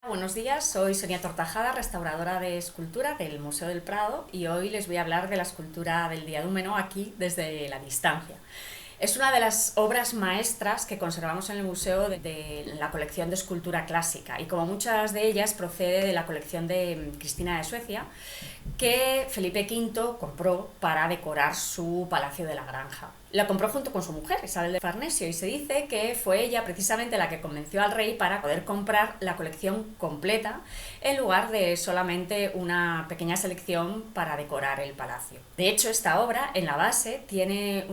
Buenos días, soy Sonia Tortajada, restauradora de escultura del Museo del Prado, y hoy les voy a hablar de la escultura del Diadúmeno aquí desde la distancia. Es una de las obras maestras que conservamos en el museo de la colección de escultura clásica, y como muchas de ellas procede de la colección de Cristina de Suecia, que Felipe V compró para decorar su Palacio de la Granja. La compró junto con su mujer, Isabel de Farnesio, y se dice que fue ella precisamente la que convenció al rey para poder comprar la colección completa en lugar de solamente una pequeña selección para decorar el palacio. De hecho, esta obra, en la base,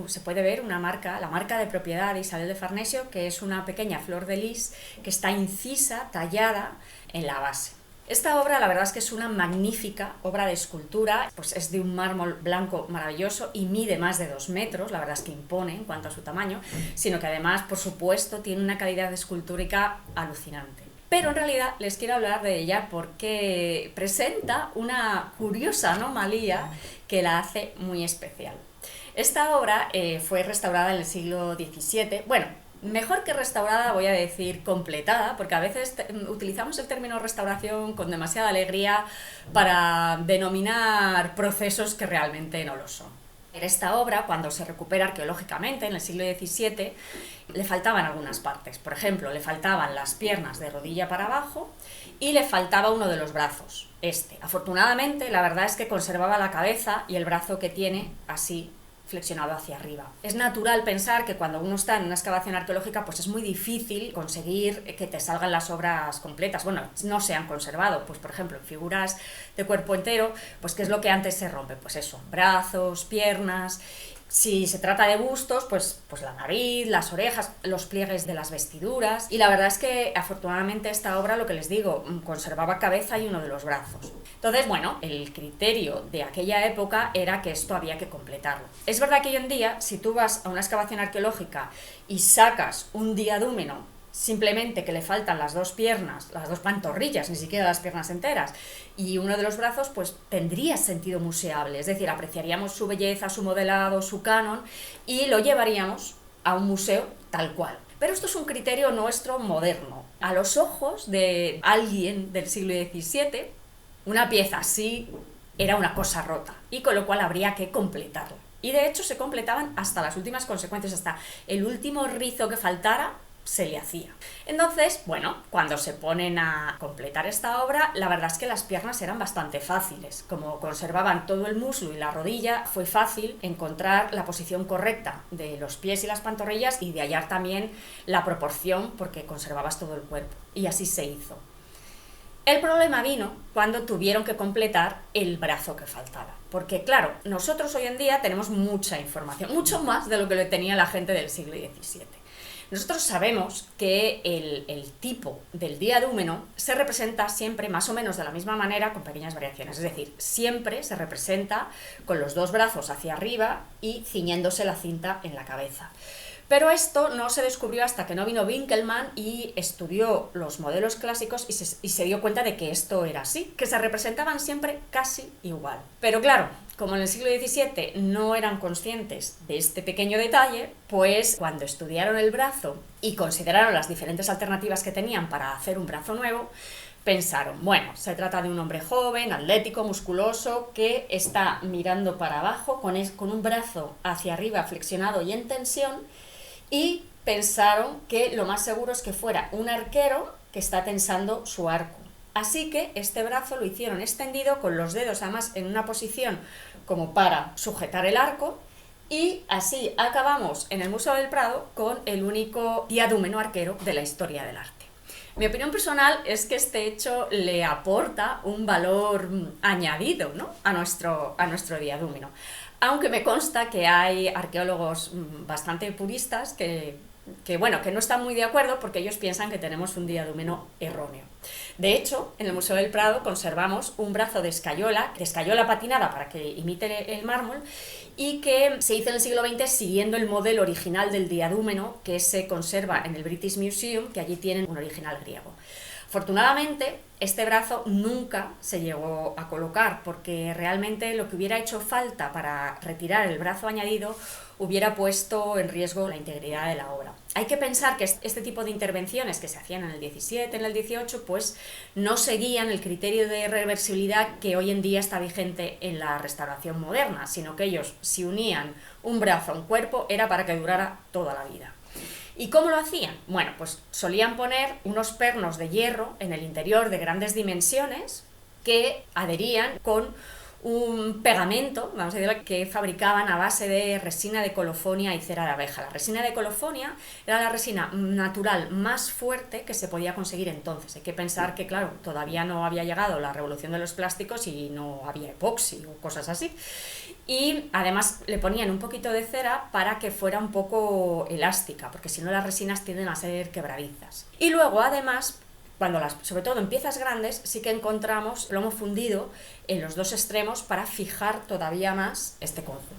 se puede ver una marca, la marca de propiedad de Isabel de Farnesio, que es una pequeña flor de lis que está incisa, tallada en la base. Esta obra, la verdad es que es una magnífica obra de escultura, pues es de un mármol blanco maravilloso y mide más de 2 metros, la verdad es que impone en cuanto a su tamaño, sino que además, por supuesto, tiene una calidad escultórica alucinante. Pero en realidad les quiero hablar de ella porque presenta una curiosa anomalía que la hace muy especial. Esta obra fue restaurada en el siglo XVII, bueno, mejor que restaurada, voy a decir completada, porque a veces utilizamos el término restauración con demasiada alegría para denominar procesos que realmente no lo son. En esta obra, cuando se recupera arqueológicamente en el siglo XVII, le faltaban algunas partes. Por ejemplo, le faltaban las piernas de rodilla para abajo y le faltaba uno de los brazos, este. Afortunadamente, la verdad es que conservaba la cabeza y el brazo que tiene así flexionado hacia arriba. Es natural pensar que cuando uno está en una excavación arqueológica, pues es muy difícil conseguir que te salgan las obras completas. Bueno, no se han conservado, pues por ejemplo, en figuras de cuerpo entero, pues ¿qué es lo que antes se rompe? Pues eso, brazos, piernas. Si se trata de bustos, pues la nariz, las orejas, los pliegues de las vestiduras. Y la verdad es que afortunadamente esta obra, lo que les digo, conservaba cabeza y uno de los brazos. Entonces, bueno, el criterio de aquella época era que esto había que completarlo. Es verdad que hoy en día, si tú vas a una excavación arqueológica y sacas un diadúmeno simplemente que le faltan las dos piernas, las dos pantorrillas, ni siquiera las piernas enteras, y uno de los brazos, pues tendría sentido museable, es decir, apreciaríamos su belleza, su modelado, su canon, y lo llevaríamos a un museo tal cual. Pero esto es un criterio nuestro moderno. A los ojos de alguien del siglo XVII, una pieza así era una cosa rota, y con lo cual habría que completarla. Y de hecho se completaban hasta las últimas consecuencias, hasta el último rizo que faltara, se le hacía. Entonces, bueno, cuando se ponen a completar esta obra, la verdad es que las piernas eran bastante fáciles. Como conservaban todo el muslo y la rodilla, fue fácil encontrar la posición correcta de los pies y las pantorrillas y de hallar también la proporción, porque conservabas todo el cuerpo. Y así se hizo. El problema vino cuando tuvieron que completar el brazo que faltaba. Porque, claro, nosotros hoy en día tenemos mucha información, mucho más de lo que le tenía la gente del siglo XVII. Nosotros sabemos que el tipo del diadúmeno se representa siempre más o menos de la misma manera, con pequeñas variaciones. Es decir, siempre se representa con los dos brazos hacia arriba y ciñéndose la cinta en la cabeza. Pero esto no se descubrió hasta que no vino Winkelmann y estudió los modelos clásicos y se dio cuenta de que esto era así, que se representaban siempre casi igual. Pero claro, como en el siglo XVII no eran conscientes de este pequeño detalle, pues cuando estudiaron el brazo y consideraron las diferentes alternativas que tenían para hacer un brazo nuevo, pensaron, bueno, se trata de un hombre joven, atlético, musculoso, que está mirando para abajo con un brazo hacia arriba flexionado y en tensión, y pensaron que lo más seguro es que fuera un arquero que está tensando su arco. Así que este brazo lo hicieron extendido con los dedos además en una posición como para sujetar el arco, y así acabamos en el Museo del Prado con el único diadúmeno arquero de la historia del arte. Mi opinión personal es que este hecho le aporta un valor añadido, ¿no?, a nuestro diadúmeno. Aunque me consta que hay arqueólogos bastante puristas que no están muy de acuerdo porque ellos piensan que tenemos un diadúmeno erróneo. De hecho, en el Museo del Prado conservamos un brazo de escayola patinada para que imite el mármol, y que se hizo en el siglo XX siguiendo el modelo original del diadúmeno que se conserva en el British Museum, que allí tienen un original griego. Afortunadamente, este brazo nunca se llegó a colocar, porque realmente lo que hubiera hecho falta para retirar el brazo añadido hubiera puesto en riesgo la integridad de la obra. Hay que pensar que este tipo de intervenciones que se hacían en el 17, en el 18, pues no seguían el criterio de reversibilidad que hoy en día está vigente en la restauración moderna, sino que ellos, si unían un brazo a un cuerpo, era para que durara toda la vida. ¿Y cómo lo hacían? Bueno, pues solían poner unos pernos de hierro en el interior de grandes dimensiones que adherían con un pegamento, vamos a decirlo, que fabricaban a base de resina de colofonia y cera de abeja. La resina de colofonia era la resina natural más fuerte que se podía conseguir entonces. Hay que pensar que, claro, todavía no había llegado la revolución de los plásticos y no había epoxi o cosas así. Y además le ponían un poquito de cera para que fuera un poco elástica, porque si no las resinas tienden a ser quebradizas. Y luego, además, sobre todo en piezas grandes, sí que encontramos plomo fundido en los dos extremos para fijar todavía más este conjunto.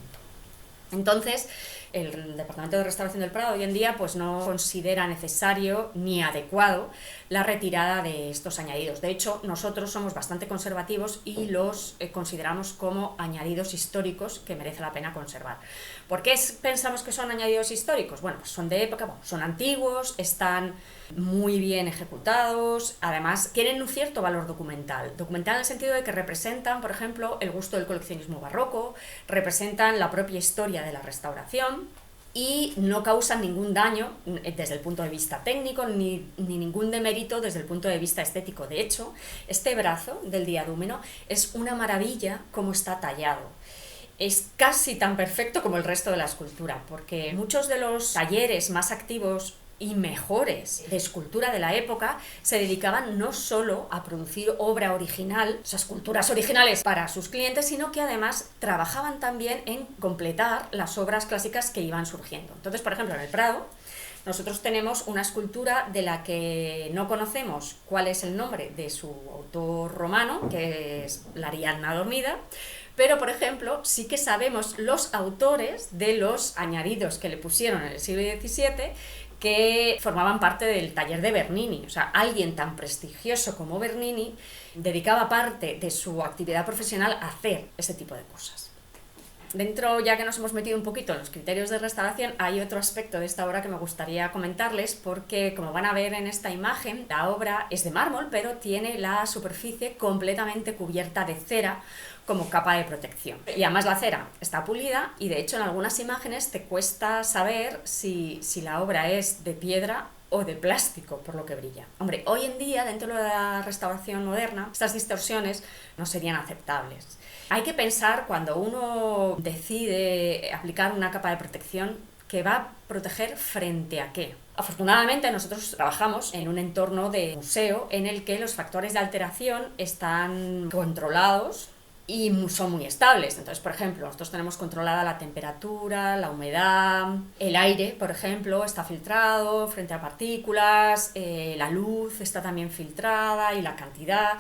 Entonces, el Departamento de Restauración del Prado hoy en día pues no considera necesario ni adecuado la retirada de estos añadidos. De hecho, nosotros somos bastante conservativos y los consideramos como añadidos históricos que merece la pena conservar. ¿Por qué pensamos que son añadidos históricos? Bueno, pues son de época, son antiguos, están muy bien ejecutados, además tienen un cierto valor documental. Documental en el sentido de que representan, por ejemplo, el gusto del coleccionismo barroco, representan la propia historia de la restauración y no causan ningún daño desde el punto de vista técnico ni ningún demérito desde el punto de vista estético. De hecho, este brazo del diadúmeno es una maravilla como está tallado. Es casi tan perfecto como el resto de la escultura, porque muchos de los talleres más activos y mejores de escultura de la época se dedicaban no solo a producir obra original, o sea, esculturas originales para sus clientes, sino que además trabajaban también en completar las obras clásicas que iban surgiendo. Entonces, por ejemplo, en el Prado nosotros tenemos una escultura de la que no conocemos cuál es el nombre de su autor romano, que es la Ariadna dormida, pero, por ejemplo, sí que sabemos los autores de los añadidos que le pusieron en el siglo XVII, que formaban parte del taller de Bernini. O sea, alguien tan prestigioso como Bernini dedicaba parte de su actividad profesional a hacer ese tipo de cosas. Dentro, ya que nos hemos metido un poquito en los criterios de restauración, hay otro aspecto de esta obra que me gustaría comentarles, porque como van a ver en esta imagen, la obra es de mármol, pero tiene la superficie completamente cubierta de cera como capa de protección. Y además la cera está pulida y de hecho en algunas imágenes te cuesta saber si la obra es de piedra o de plástico, por lo que brilla. Hombre, hoy en día, dentro de la restauración moderna, estas distorsiones no serían aceptables. Hay que pensar, cuando uno decide aplicar una capa de protección, que va a proteger frente a qué. Afortunadamente nosotros trabajamos en un entorno de museo en el que los factores de alteración están controlados y son muy estables. Entonces, por ejemplo, nosotros tenemos controlada la temperatura, la humedad, el aire, por ejemplo, está filtrado frente a partículas, la luz está también filtrada y la cantidad.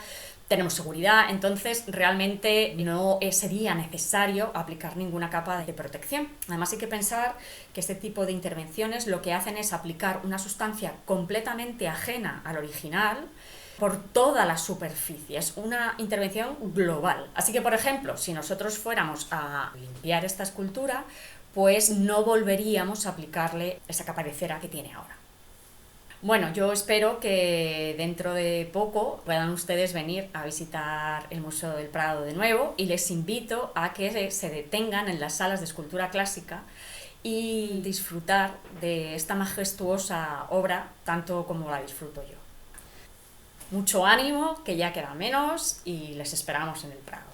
Tenemos seguridad, entonces realmente no sería necesario aplicar ninguna capa de protección. Además hay que pensar que este tipo de intervenciones lo que hacen es aplicar una sustancia completamente ajena al original por toda la superficie, es una intervención global. Así que, por ejemplo, si nosotros fuéramos a limpiar esta escultura, pues no volveríamos a aplicarle esa capa de cera que tiene ahora. Bueno, yo espero que dentro de poco puedan ustedes venir a visitar el Museo del Prado de nuevo y les invito a que se detengan en las salas de escultura clásica y disfrutar de esta majestuosa obra tanto como la disfruto yo. Mucho ánimo, que ya queda menos y les esperamos en el Prado.